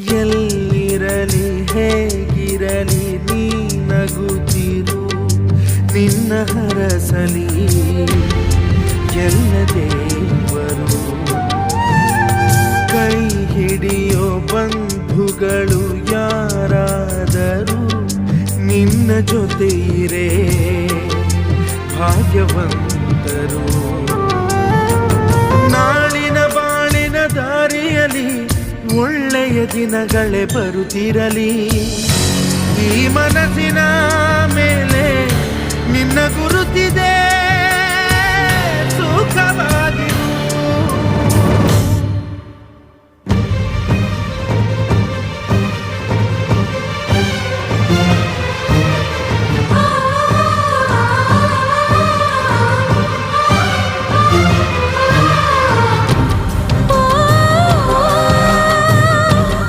ಎಲ್ಲಿರಲಿ ಹೇಗಿರಲಿ ನೀ ನಗುತ್ತಿರು, ನಿನ್ನ ಹರಸಲಿ ಎಲ್ಲ ದೇವರು. ಕೈ ಹಿಡಿಯೋ ಬಂಧುಗಳು ಯಾರಾದರೂ ನಿನ್ನ ಜೊತೆ ಇರೇ ಭಾಗ್ಯವಂತರು. ನಾಳಿನ ಬಾಳಿನ ದಾರಿಯಲಿ ಒಳ್ಳೆಯ ದಿನಗಳೇ ಬರುತ್ತಿರಲಿ. ಈ ಮನಸ್ಸಿನ ಮೇಲೆ ನಿನ್ನ ಗುರುತಿದೆ